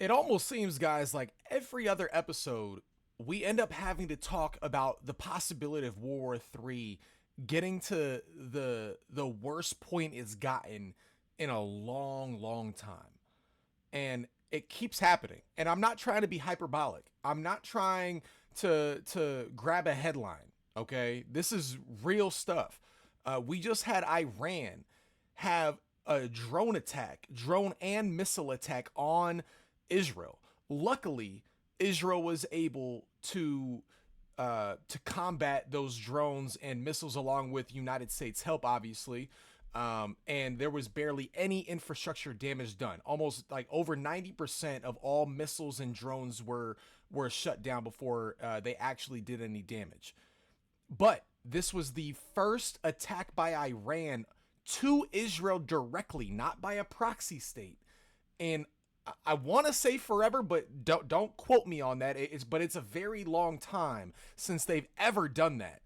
It almost seems, guys, like every other episode, we end up having to talk about the possibility of World War III getting to the worst point it's gotten in a long, long time. And it keeps happening. And I'm not trying to be hyperbolic. I'm not trying to grab a headline. Okay, this is real stuff. We just had Iran have a drone and missile attack on Israel. Luckily, Israel was able to combat those drones and missiles along with United States help, obviously. And there was barely any infrastructure damage done. Almost like over 90% of all missiles and drones were shut down before they actually did any damage. But this was the first attack by Iran to Israel directly, not by a proxy state. And I want to say forever, but don't quote me on that. It's a very long time since they've ever done that,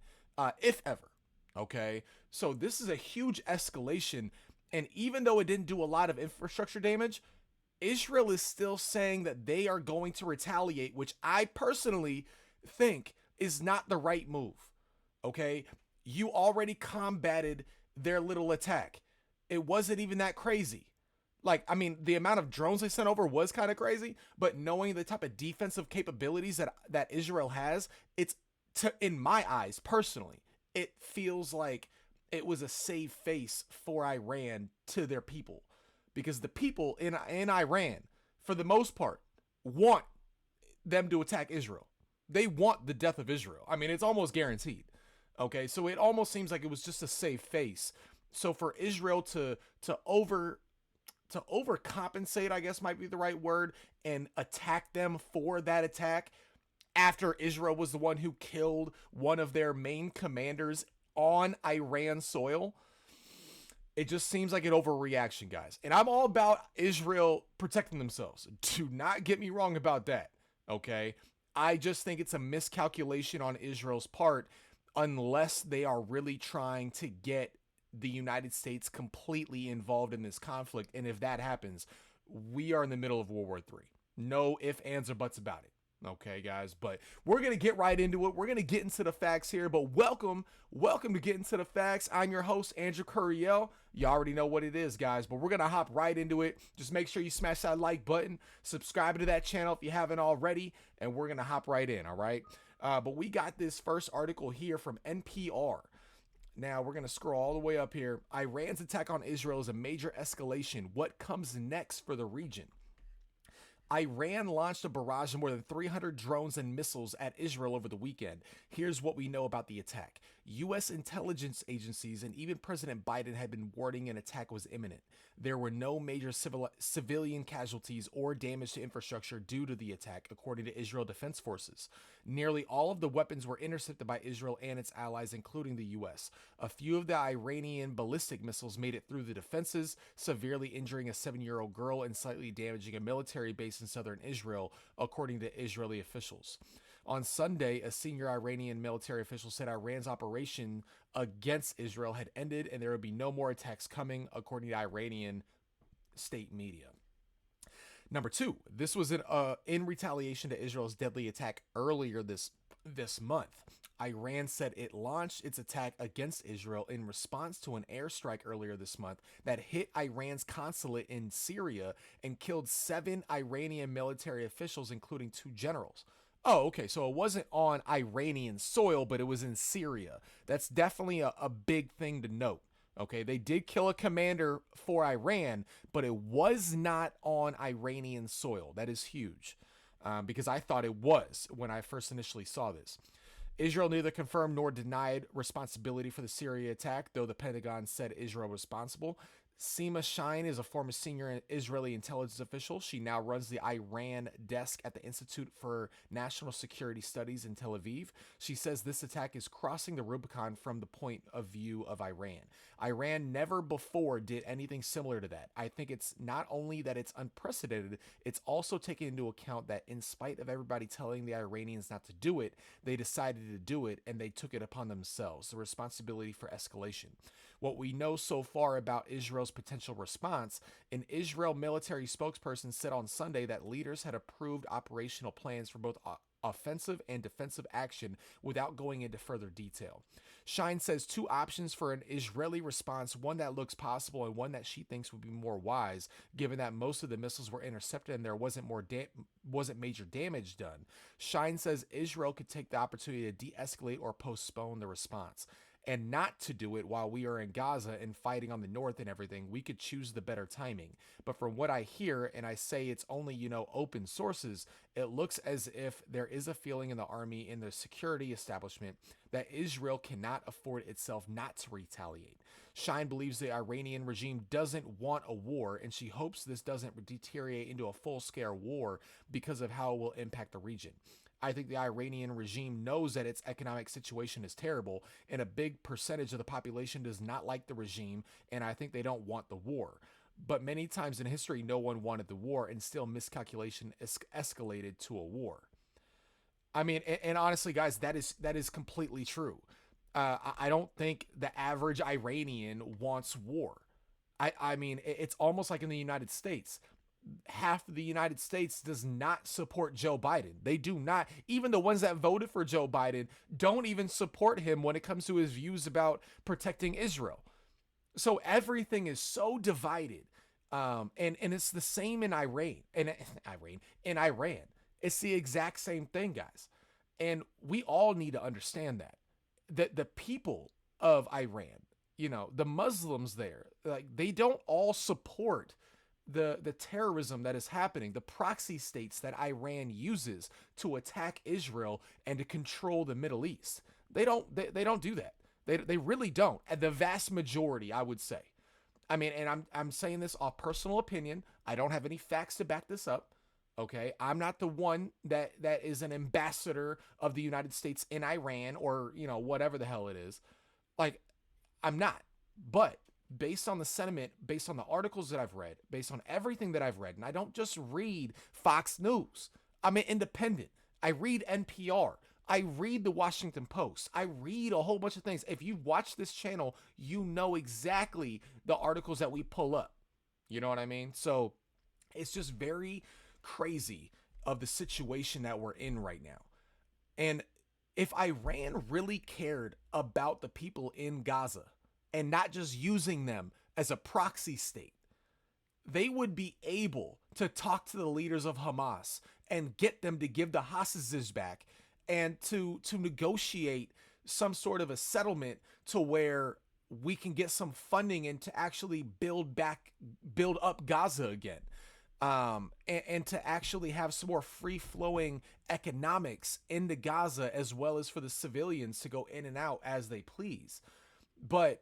if ever. Okay, so this is a huge escalation, and even though it didn't do a lot of infrastructure damage, Israel is still saying that they are going to retaliate, which I personally think is not the right move. Okay, you already combated their little attack. It wasn't even that crazy. Like, I mean, the amount of drones they sent over was kind of crazy, but knowing the type of defensive capabilities that Israel has, in my eyes personally, it feels like it was a save face for Iran to their people, because the people in Iran, for the most part, want them to attack Israel. They want the death of Israel. I mean, it's almost guaranteed. Okay, so it almost seems like it was just a save face. So for Israel to overcompensate, I guess might be the right word, and attack them for that attack after Israel was the one who killed one of their main commanders on Iran soil. It just seems like an overreaction, guys. And I'm all about Israel protecting themselves. Do not get me wrong about that. Okay. I just think it's a miscalculation on Israel's part unless they are really trying to get the United States completely involved in this conflict. And if that happens, we are in the middle of World War III. No ifs, ands, or buts about it. Okay, guys, but we're going to get right into it. We're going to get into the facts here, but welcome to Get Into the Facts. I'm your host, Andrew Curiel. You already know what it is, guys, but we're going to hop right into it. Just make sure you smash that like button, subscribe to that channel if you haven't already, and we're going to hop right in, all right? But we got this first article here from NPR. Now, we're going to scroll all the way up here. Iran's attack on Israel is a major escalation. What comes next for the region? Iran launched a barrage of more than 300 drones and missiles at Israel over the weekend. Here's what we know about the attack. U.S. intelligence agencies and even President Biden had been warning an attack was imminent. There were no major civilian casualties or damage to infrastructure due to the attack, according to Israel Defense Forces. Nearly all of the weapons were intercepted by Israel and its allies, including the U.S. A few of the Iranian ballistic missiles made it through the defenses, severely injuring a 7-year-old girl and slightly damaging a military base in southern Israel, according to Israeli officials. On Sunday, a senior Iranian military official said Iran's operation against Israel had ended and there would be no more attacks coming, according to Iranian state media. Number two, this was in retaliation to Israel's deadly attack earlier this month. Iran said it launched its attack against Israel in response to an airstrike earlier this month that hit Iran's consulate in Syria and killed 7 Iranian military officials, including 2 generals. Oh, okay. So it wasn't on Iranian soil, but it was in Syria. That's definitely a big thing to note. Okay, they did kill a commander for Iran, but it was not on Iranian soil. That is huge, because I thought it was when I first initially saw this. Israel neither confirmed nor denied responsibility for the Syria attack, though the Pentagon said Israel was responsible. Seema Shine is a former senior Israeli intelligence official. She now runs the Iran desk at the Institute for National Security Studies in Tel Aviv. She says this attack is crossing the Rubicon from the point of view of Iran. Iran never before did anything similar to that. I think it's not only that it's unprecedented, it's also taking into account that in spite of everybody telling the Iranians not to do it, they decided to do it and they took it upon themselves, the responsibility for escalation. what we know so far about Israel's potential response. An Israel military spokesperson said on Sunday that leaders had approved operational plans for both offensive and defensive action without going into further detail. Shine says two options for an Israeli response, one that looks possible and one that she thinks would be more wise, given that most of the missiles were intercepted and there wasn't major damage done. Shine says Israel could take the opportunity to de-escalate or postpone the response, and not to do it while we are in Gaza and fighting on the north and everything. We could choose the better timing. But from what I hear, and I say it's only, open sources, it looks as if there is a feeling in the army, in the security establishment, that Israel cannot afford itself not to retaliate. Shine believes the Iranian regime doesn't want a war, and she hopes this doesn't deteriorate into a full-scale war because of how it will impact the region. I think the Iranian regime knows that its economic situation is terrible, and a big percentage of the population does not like the regime, and I think they don't want the war. But many times in history, no one wanted the war, and still miscalculation escalated to a war. I mean, and honestly, guys, that is completely true. I don't think the average Iranian wants war. I mean, it's almost like in the United States. Half of the United States does not support Joe Biden. They do not. Even the ones that voted for Joe Biden don't even support him when it comes to his views about protecting Israel. So everything is so divided. And it's the same in Iran. In Iran. It's the exact same thing, guys. And we all need to understand that the people of Iran, the Muslims there, like, they don't all support the terrorism that is happening, the proxy states that Iran uses to attack Israel and to control the Middle East. They don't do that. They really don't. And the vast majority, I would say. I mean, and I'm saying this off personal opinion. I don't have any facts to back this up. Okay, I'm not the one that is an ambassador of the United States in Iran, or whatever the hell it is. Like, I'm not. But based on the sentiment, based on the articles that I've read, based on everything that I've read, and I don't just read Fox News. I'm an independent. I read NPR. I read the Washington Post. I read a whole bunch of things. If you watch this channel, you know exactly the articles that we pull up. You know what I mean? So it's just very crazy of the situation that we're in right now. And if Iran really cared about the people in Gaza, and not just using them as a proxy state, they would be able to talk to the leaders of Hamas and get them to give the hostages back, and to negotiate some sort of a settlement to where we can get some funding and to actually build up Gaza again. And to actually have some more free-flowing economics into Gaza, as well as for the civilians to go in and out as they please. But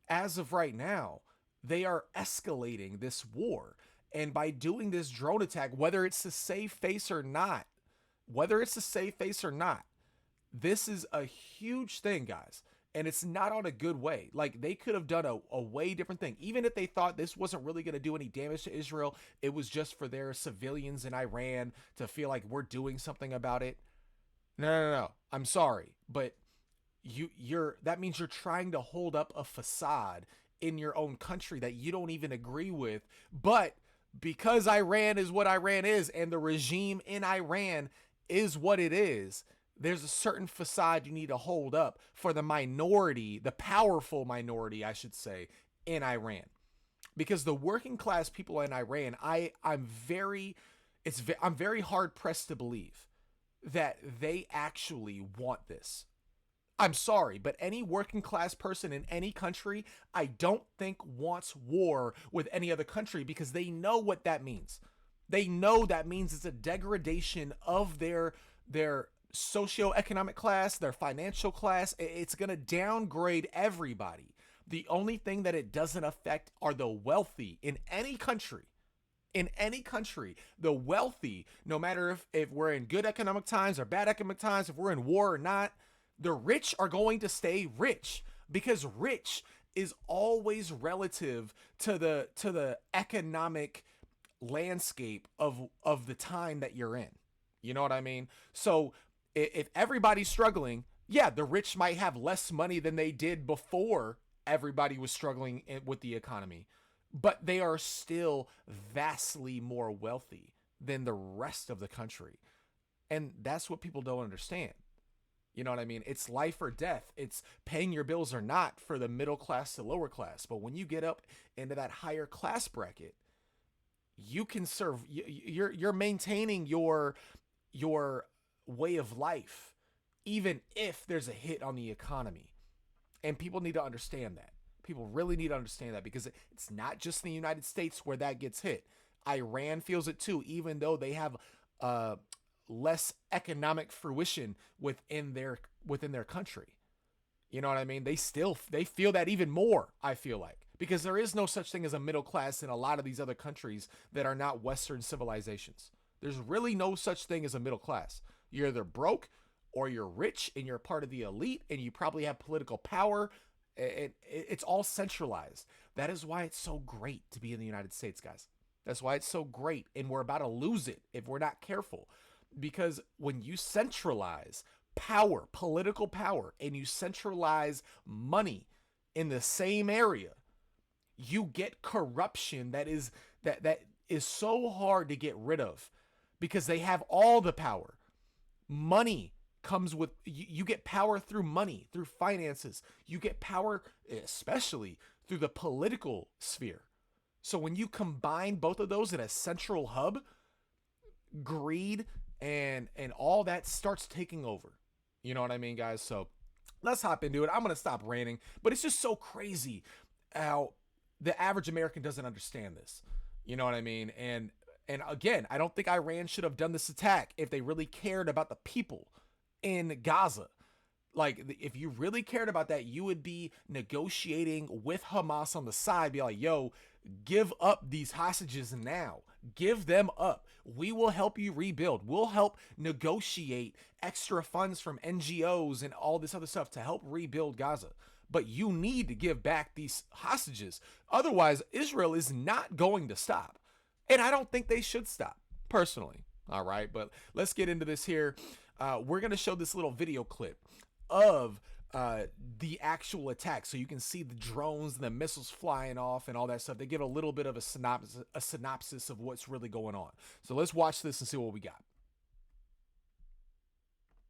as of right now, they are escalating this war. And by doing this drone attack, whether it's to save face or not, this is a huge thing, guys. And it's not on a good way. Like, they could have done a way different thing. Even if they thought this wasn't really going to do any damage to Israel, it was just for their civilians in Iran to feel like we're doing something about it. No. I'm sorry, but that means you're trying to hold up a facade in your own country that you don't even agree with. But because Iran is what Iran is, and the regime in Iran is what it is, there's a certain facade you need to hold up for the minority, the powerful minority, I should say, in Iran. Because the working class people in Iran, I'm very hard pressed to believe that they actually want this. I'm sorry, but any working class person in any country, I don't think wants war with any other country, because they know what that means. They know that means it's a degradation of their socioeconomic class, their financial class. It's going to downgrade everybody. The only thing that it doesn't affect are the wealthy in any country. In any country, the wealthy, no matter if we're in good economic times or bad economic times, if we're in war or not, the rich are going to stay rich, because rich is always relative to the economic landscape of the time that you're in. You know what I mean? So if everybody's struggling, yeah, the rich might have less money than they did before everybody was struggling with the economy, but they are still vastly more wealthy than the rest of the country. And that's what people don't understand. You know what I mean? It's life or death. It's paying your bills or not for the middle class to lower class. But when you get up into that higher class bracket, you can serve. You're maintaining your way of life, even if there's a hit on the economy. And people need to understand that. People really need to understand that, because it's not just the United States where that gets hit. Iran feels it too, even though they have less economic fruition within their country. You know what I mean? They feel that even more, I feel like, because there is no such thing as a middle class in a lot of these other countries that are not Western civilizations. There's really no such thing as a middle class. You're either broke or you're rich and you're part of the elite and you probably have political power. It's all centralized. That is why it's so great to be in the United States, guys. That's why it's so great. And we're about to lose it if we're not careful. Because when you centralize power, political power, and you centralize money in the same area, you get corruption that is so hard to get rid of, because they have all the power. Money comes with, you get power through money, through finances. You get power especially through the political sphere. So when you combine both of those in a central hub, greed and all that starts taking over. You know what I mean, guys? So let's hop into it. I'm going to stop ranting, but it's just so crazy how the average American doesn't understand this. You know what I mean? And again, I don't think Iran should have done this attack if they really cared about the people in Gaza. Like, if you really cared about that, you would be negotiating with Hamas on the side, be like, yo, give up these hostages now. Give them up. We will help you rebuild. We'll help negotiate extra funds from NGOs and all this other stuff to help rebuild Gaza. But you need to give back these hostages. Otherwise, Israel is not going to stop. And I don't think they should stop, personally. All right, but let's get into this here. We're going to show this little video clip of the actual attack, so you can see the drones and the missiles flying off and all that stuff. They give a little bit of a synopsis of what's really going on. So let's watch this and see what we got.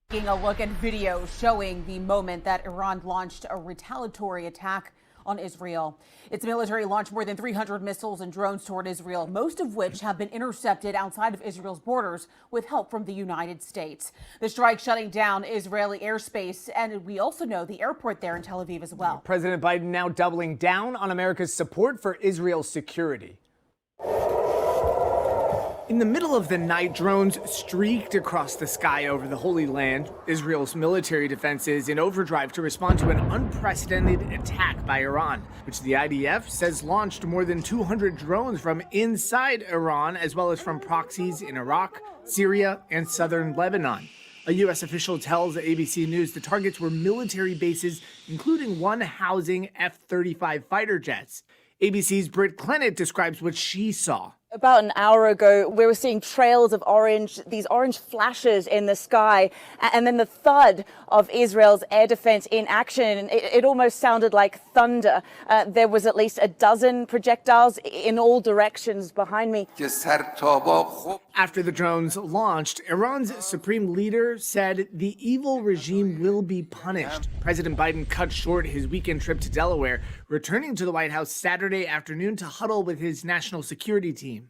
Taking a look at video showing the moment that Iran launched a retaliatory attack on Israel. Its military launched more than 300 missiles and drones toward Israel, most of which have been intercepted outside of Israel's borders with help from the United States. The strike shutting down Israeli airspace, and we also know the airport there in Tel Aviv as well. President Biden now doubling down on America's support for Israel's security. In the middle of the night, drones streaked across the sky over the Holy Land. Israel's military defenses in overdrive to respond to an unprecedented attack by Iran, which the IDF says launched more than 200 drones from inside Iran, as well as from proxies in Iraq, Syria, and southern Lebanon. A U.S. official tells ABC News the targets were military bases, including one housing F-35 fighter jets. ABC's Britt Clennett describes what she saw. About an hour ago, we were seeing trails of these orange flashes in the sky, and then the thud of Israel's air defense in action. It almost sounded like thunder. There was at least a dozen projectiles in all directions behind me. After the drones launched, Iran's supreme leader said the evil regime will be punished. President Biden cut short his weekend trip to Delaware, returning to the White House Saturday afternoon to huddle with his national security team.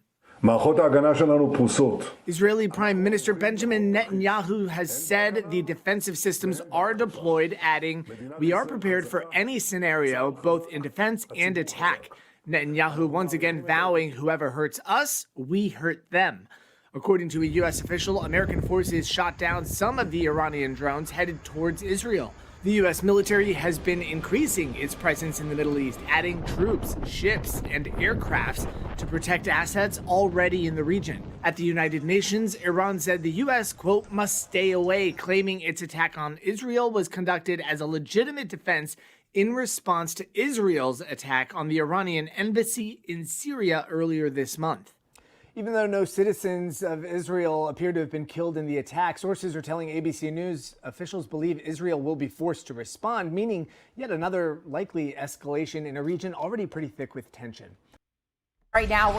Israeli Prime Minister Benjamin Netanyahu has said the defensive systems are deployed, adding, "We are prepared for any scenario, both in defense and attack." Netanyahu once again vowing whoever hurts us, we hurt them. According to a U.S. official, American forces shot down some of the Iranian drones headed towards Israel. The U.S. military has been increasing its presence in the Middle East, adding troops, ships, and aircrafts to protect assets already in the region. At the United Nations, Iran said the U.S., quote, must stay away, claiming its attack on Israel was conducted as a legitimate defense in response to Israel's attack on the Iranian embassy in Syria earlier this month. Even though no citizens of Israel appear to have been killed in the attack, sources are telling ABC News officials believe Israel will be forced to respond, meaning yet another likely escalation in a region already pretty thick with tension. Right now,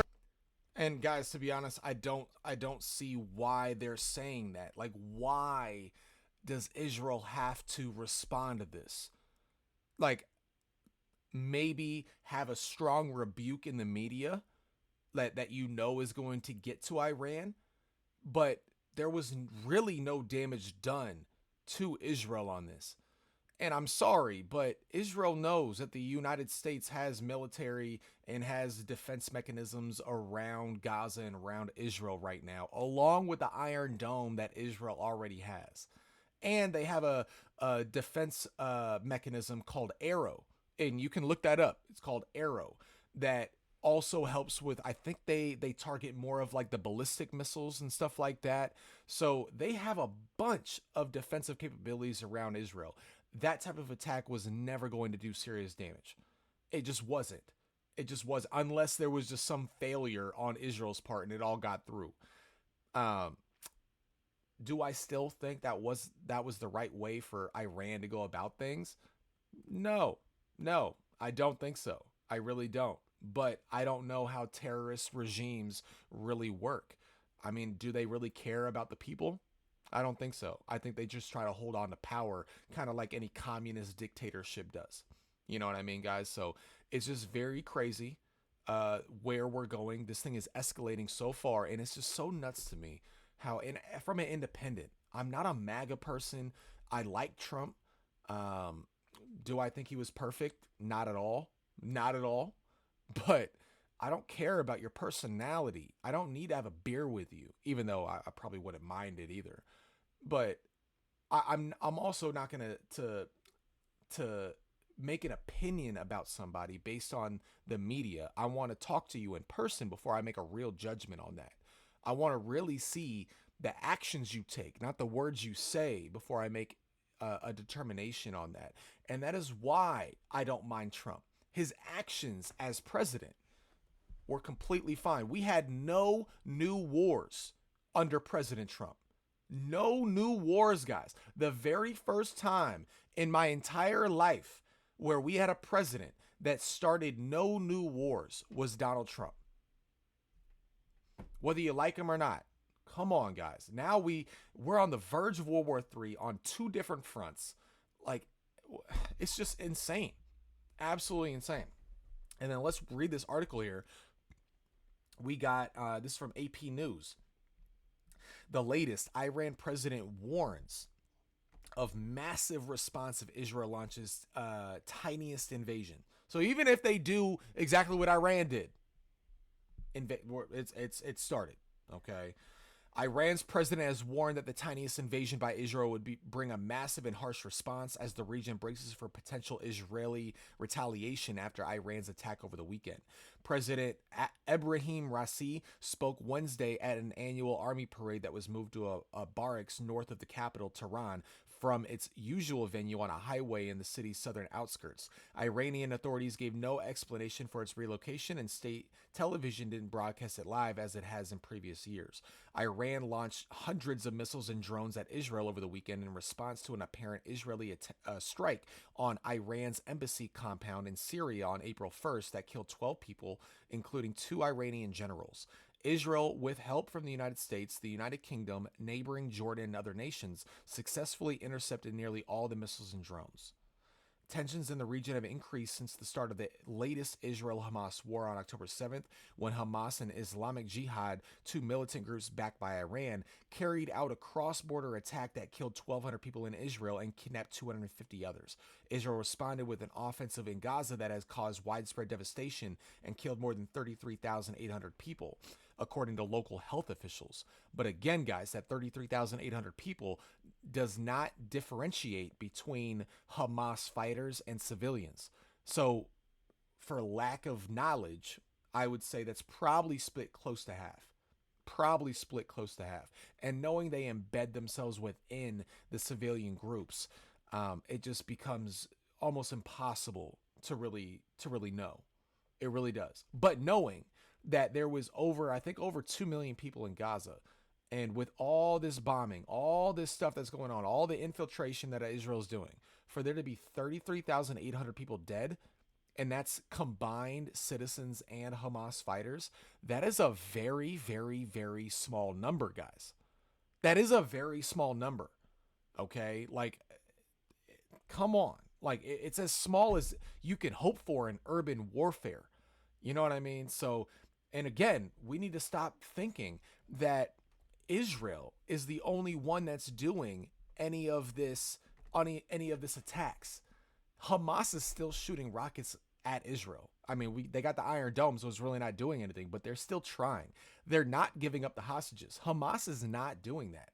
And guys, to be honest, I don't see why they're saying that. Like, why does Israel have to respond to this? Like, maybe have a strong rebuke in the media that you know is going to get to Iran, but there was really no damage done to Israel on this. And I'm sorry, but Israel knows that the United States has military and has defense mechanisms around Gaza and around Israel right now, along with the Iron Dome that Israel already has. And they have a defense mechanism called Arrow. And you can look that up. It's called Arrow, that also helps with, I think they target more of like the ballistic missiles and stuff like that. So they have a bunch of defensive capabilities around Israel. That type of attack was never going to do serious damage. It just wasn't. It just was, unless there was just some failure on Israel's part and it all got through. Do I still think that was the right way for Iran to go about things? No, I don't think so. I really don't. But I don't know how terrorist regimes really work. I mean, do they really care about the people? I don't think so. I think they just try to hold on to power, kind of like any communist dictatorship does. You know what I mean, guys? So it's just very crazy where we're going. This thing is escalating so far, and it's just so nuts to me how, from an independent, I'm not a MAGA person. I like Trump. Do I think he was perfect? Not at all. Not at all. But I don't care about your personality. I don't need to have a beer with you, even though I probably wouldn't mind it either. But I'm also not gonna to make an opinion about somebody based on the media. I want to talk to you in person before I make a real judgment on that. I want to really see the actions you take, not the words you say, before I make a determination on that. And that is why I don't mind Trump. His actions as president were completely fine. We had no new wars under President Trump. No new wars, guys. The very first time in my entire life where we had a president that started no new wars was Donald Trump. Whether you like him or not. Come on, guys. Now we're on the verge of World War III on two different fronts. Like, it's just insane. Absolutely insane. And then let's read this article here. We got this from AP News. The latest, Iran president warns of massive response if Israel launches tiniest invasion. So even if they do exactly what Iran did, it started. Okay. Iran's president has warned that the tiniest invasion by Israel would bring a massive and harsh response as the region braces for potential Israeli retaliation after Iran's attack over the weekend. President Ebrahim Raisi spoke Wednesday at an annual army parade that was moved to a barracks north of the capital, Tehran, from its usual venue on a highway in the city's southern outskirts. Iranian authorities gave no explanation for its relocation, and state television didn't broadcast it live as it has in previous years. Iran launched hundreds of missiles and drones at Israel over the weekend in response to an apparent Israeli strike on Iran's embassy compound in Syria on April 1st that killed 12 people, including 2 Iranian generals. Israel, with help from the United States, the United Kingdom, neighboring Jordan, and other nations, successfully intercepted nearly all the missiles and drones. Tensions in the region have increased since the start of the latest Israel-Hamas war on October 7th, when Hamas and Islamic Jihad, 2 militant groups backed by Iran, carried out a cross-border attack that killed 1,200 people in Israel and kidnapped 250 others. Israel responded with an offensive in Gaza that has caused widespread devastation and killed more than 33,800 people, according to local health officials. But again, guys, that 33,800 people does not differentiate between Hamas fighters and civilians. So, for lack of knowledge, I would say that's probably split close to half. Probably split close to half. And knowing they embed themselves within the civilian groups, it just becomes almost impossible to really know. It really does. But knowing that there was I think over 2 million people in Gaza. And with all this bombing, all this stuff that's going on, all the infiltration that Israel's doing, for there to be 33,800 people dead, and that's combined citizens and Hamas fighters, that is a very, very, very small number, guys. That is a very small number. Okay? Like, come on. Like, it's as small as you can hope for in urban warfare. You know what I mean? So, and again, we need to stop thinking that Israel is the only one that's doing any of this attacks. Hamas is still shooting rockets at Israel. I mean, they got the Iron Dome, so it's really not doing anything, but they're still trying. They're not giving up the hostages. Hamas is not doing that.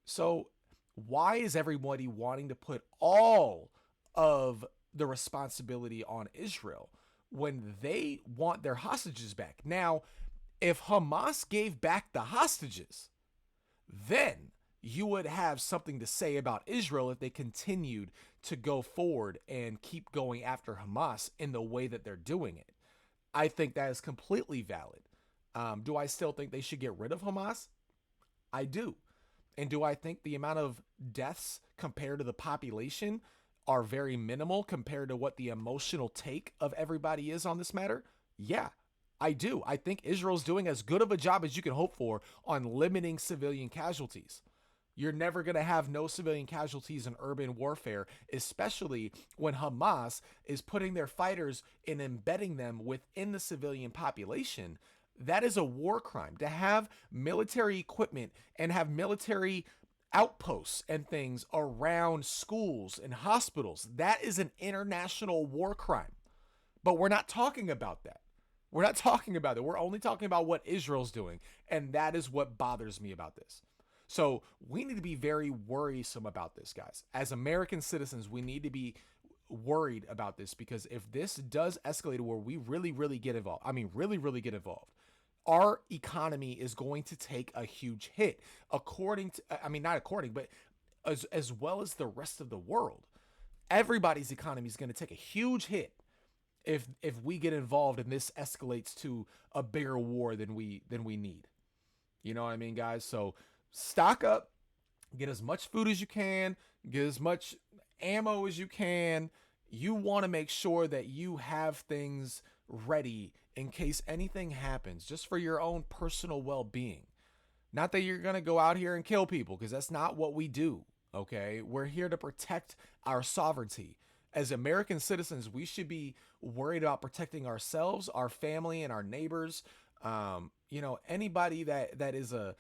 So why is everybody wanting to put all of the responsibility on Israel when they want their hostages back? Now, if Hamas gave back the hostages, then you would have something to say about Israel if they continued to go forward and keep going after Hamas in the way that they're doing it. I think that is completely valid. Do I still think they should get rid of Hamas? I do. And do I think the amount of deaths compared to the population are very minimal compared to what the emotional take of everybody is on this matter? Yeah. I do. I think Israel's doing as good of a job as you can hope for on limiting civilian casualties. You're never going to have no civilian casualties in urban warfare, especially when Hamas is putting their fighters and embedding them within the civilian population. That is a war crime. To have military equipment and have military outposts and things around schools and hospitals, that is an international war crime. But we're not talking about that. We're not talking about it. We're only talking about what Israel's doing. And that is what bothers me about this. So we need to be very worrisome about this, guys. As American citizens, we need to be worried about this, because if this does escalate to where we really, really get involved, really get involved, our economy is going to take a huge hit, but as well as the rest of the world. Everybody's economy is going to take a huge hit if we get involved and this escalates to a bigger war than we need. You know what I mean, guys? So stock up, get as much food as you can, get as much ammo as you can. You want to make sure that you have things ready in case anything happens, just for your own personal well-being. Not that you're going to go out here and kill people, because that's not what we do. Okay? We're here to protect our sovereignty. As American citizens, we should be worried about protecting ourselves, our family, and our neighbors. Anybody that is a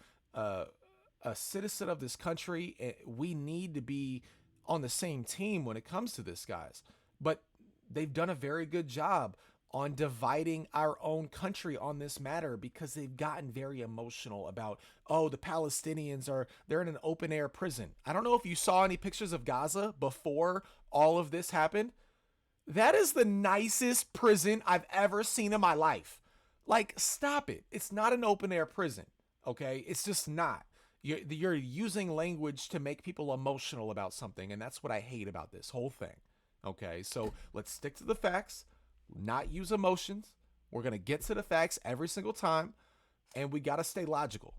citizen of this country, we need to be on the same team when it comes to this, guys. But they've done a very good job on dividing our own country on this matter, because they've gotten very emotional about, the Palestinians they're in an open air prison. I don't know if you saw any pictures of Gaza before all of this happened. That is the nicest prison I've ever seen in my life. Like, stop it. It's not an open air prison. Okay. It's just not. You're using language to make people emotional about something. And that's what I hate about this whole thing. Okay. So let's stick to the facts. Not use emotions. We're going to get to the facts every single time, and we got to stay logical.